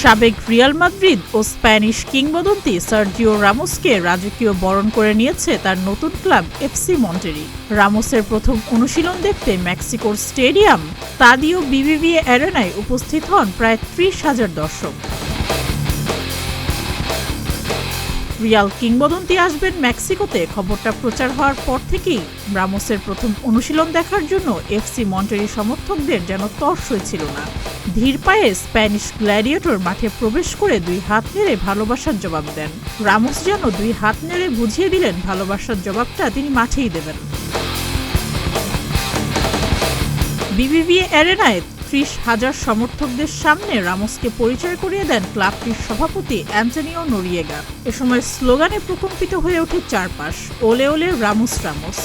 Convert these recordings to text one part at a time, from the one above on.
সাবেক Real Madrid ও Spanish কিংবদন্তি Sergio রামোসকে রাজকীয় বরণ করে নিয়েছে তার নতুন ক্লাব এফসি মন্টেরি। রামোসের প্রথম অনুশীলন দেখতে মেক্সিকোর স্টেডিয়াম তাদিও বিবিভিএ অ্যারেনায় উপস্থিত হন প্রায় ৩০,০০০ দর্শক। রিয়াল কিংবদন্তি আসবেন মেক্সিকোতে খবরটা প্রচার হওয়ার পর থেকেই রামোসের প্রথম অনুশীলন দেখার জন্য এফসি মন্টেরি সমর্থকদের যেন তর্স হয়েছিল না। ধীর পায়ে স্প্যানিশ গ্ল্যাডিয়েটর মাঠে প্রবেশ করে ২ হাত নেড়ে ভালোবাসার জবাব দেন। রামোস যেন ২ হাত নেড়ে বুঝিয়ে দিলেন ভালোবাসার জবাবটা তিনি মাঠেই দেবেন। বিবিভিএ অ্যারেনায় ৩০,০০০ সমর্থকদের সামনে রামোসকে পরিচয় করিয়ে দেন ক্লাবটির সভাপতি অ্যান্টনিও নোরিয়েগা। এ সময় স্লোগানে প্রকম্পিত হয়ে ওঠে চারপাশ, ওলে ওলে রামোস রামোস।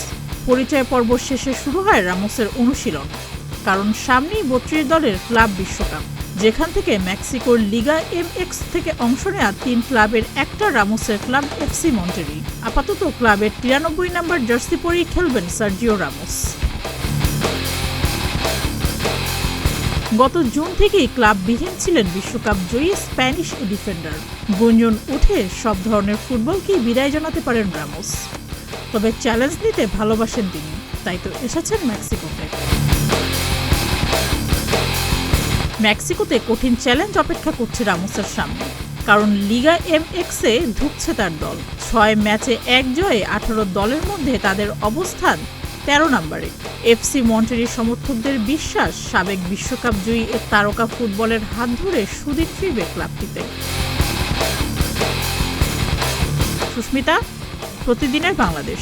পরিচয় পর্ব শেষে শুরু হয় রামোসের অনুশীলন, কারণ সামনেই ৩২ দলের ক্লাব বিশ্বকাপ, যেখান থেকে মেক্সিকোর লিগা এমএক্স থেকে অংশ নেওয়া ৩ ক্লাবের একটা রামোসের ক্লাব এফসি মন্টেরি। আপাতত ক্লাবের ৯৩ নম্বর জার্সি পরেই খেলবেন সার্জিও রামোস। গত জুন থেকেই ক্লাববিহীন ছিলেন বিশ্বকাপ জয়ী স্প্যানিশ ডিফেন্ডার। গুঞ্জন উঠে সব ধরনের ফুটবলকেই বিদায় জানাতে পারেন রামোস, তবে চ্যালেঞ্জ নিতে ভালোবাসেন তিনি, তাই তো এসেছেন মেক্সিকোতে। মেক্সিকোতে কঠিন চ্যালেঞ্জ অপেক্ষা করছে রামোসের সামনে, কারণ লিগা এমএক্সে ধুঁকছে তার দল। ৬ ম্যাচে ১ জয়ে ১৮ দলের মধ্যে তাদের অবস্থান ১৩ নম্বরে। এফসি মন্টেরি সমর্থকদের বিশ্বাস, সাবেক বিশ্বকাপ জয়ী এ তারকা ফুটবলের হাত ধরে সুদিন ফিরবে ক্লাবটিতে। সুস্মিতা, প্রতিদিনের বাংলাদেশ।